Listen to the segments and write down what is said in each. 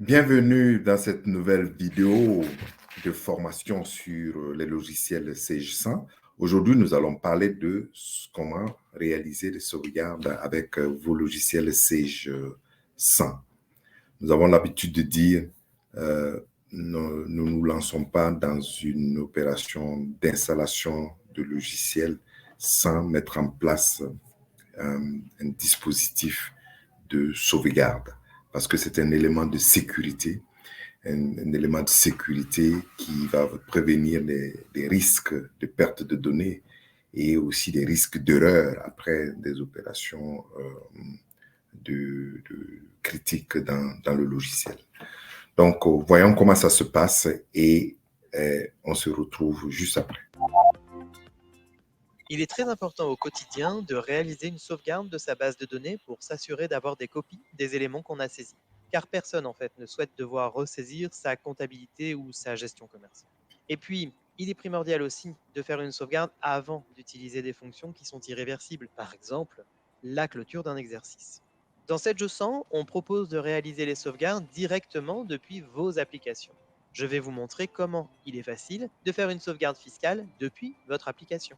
Bienvenue dans cette nouvelle vidéo de formation sur les logiciels Sage 100. Aujourd'hui, nous allons parler de comment réaliser les sauvegardes avec vos logiciels Sage 100. Nous avons l'habitude de dire nous ne nous lançons pas dans une opération d'installation de logiciels sans mettre en place un dispositif de sauvegarde, parce que c'est un élément de sécurité, un élément de sécurité qui va prévenir les risques de perte de données et aussi des risques d'erreur après des opérations de critiques dans le logiciel. Donc, voyons comment ça se passe et on se retrouve juste après. Il est très important au quotidien de réaliser une sauvegarde de sa base de données pour s'assurer d'avoir des copies des éléments qu'on a saisis. Car personne, en fait, ne souhaite devoir ressaisir sa comptabilité ou sa gestion commerciale. Et puis, il est primordial aussi de faire une sauvegarde avant d'utiliser des fonctions qui sont irréversibles. Par exemple, la clôture d'un exercice. Dans cette leçon, on propose de réaliser les sauvegardes directement depuis vos applications. Je vais vous montrer comment il est facile de faire une sauvegarde fiscale depuis votre application.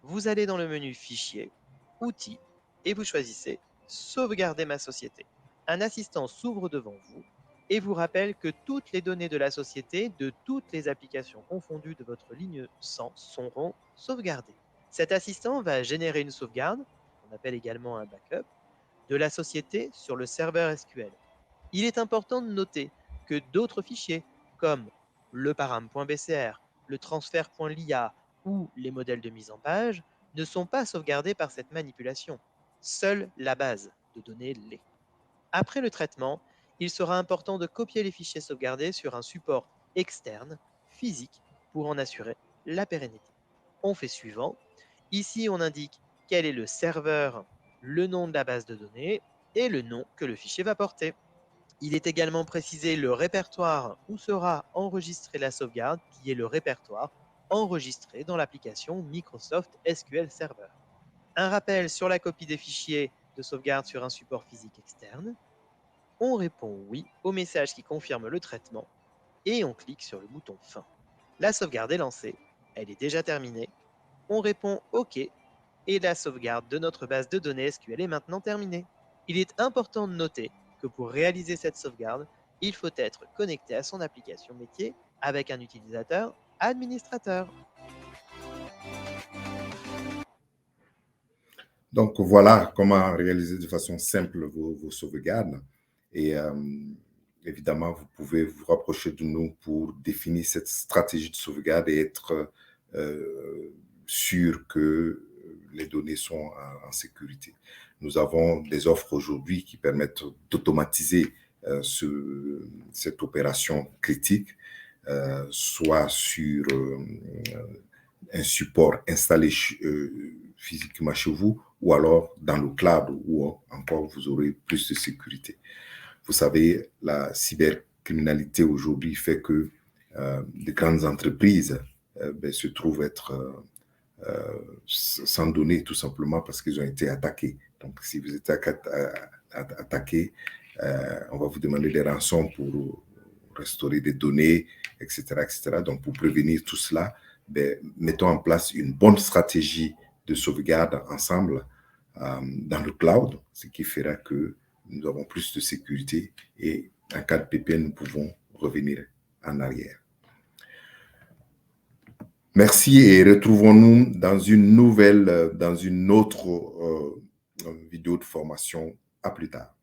Vous allez dans le menu Fichier, Outils, et vous choisissez Sauvegarder ma société. Un assistant s'ouvre devant vous et vous rappelle que toutes les données de la société, de toutes les applications confondues de votre ligne 100, seront sauvegardées. Cet assistant va générer une sauvegarde, qu'on appelle également un backup, de la société sur le serveur SQL. Il est important de noter que d'autres fichiers, comme le param.bcr, le transfert.lia ou les modèles de mise en page, ne sont pas sauvegardés par cette manipulation. Seule la base de données l'est. Après le traitement, il sera important de copier les fichiers sauvegardés sur un support externe, physique, pour en assurer la pérennité. On fait suivant. Ici, on indique quel est le serveur, le nom de la base de données et le nom que le fichier va porter. Il est également précisé le répertoire où sera enregistrée la sauvegarde, qui est le répertoire enregistré dans l'application Microsoft SQL Server. Un rappel sur la copie des fichiers de sauvegarde sur un support physique externe. On répond oui au message qui confirme le traitement et on clique sur le bouton Fin. La sauvegarde est lancée, elle est déjà terminée. On répond OK et la sauvegarde de notre base de données SQL est maintenant terminée. Il est important de noter que pour réaliser cette sauvegarde, il faut être connecté à son application métier avec un utilisateur administrateur. Donc, voilà comment réaliser de façon simple vos sauvegardes. Et évidemment, vous pouvez vous rapprocher de nous pour définir cette stratégie de sauvegarde et être sûr que les données sont en sécurité. Nous avons des offres aujourd'hui qui permettent d'automatiser cette opération critique, soit sur un support installé physiquement chez vous, ou alors dans le cloud, où encore vous aurez plus de sécurité. Vous savez, la cybercriminalité aujourd'hui fait que de grandes entreprises se trouvent être sans données, tout simplement parce qu'ils ont été attaqués. Donc, si vous êtes attaqué, on va vous demander des rançons pour restaurer des données, etc., etc. Donc, pour prévenir tout cela, mettons en place une bonne stratégie de sauvegarde ensemble dans le cloud, ce qui fera que nous avons plus de sécurité et en cas de pépin, nous pouvons revenir en arrière. Merci et retrouvons-nous dans une autre vidéo de formation. À plus tard.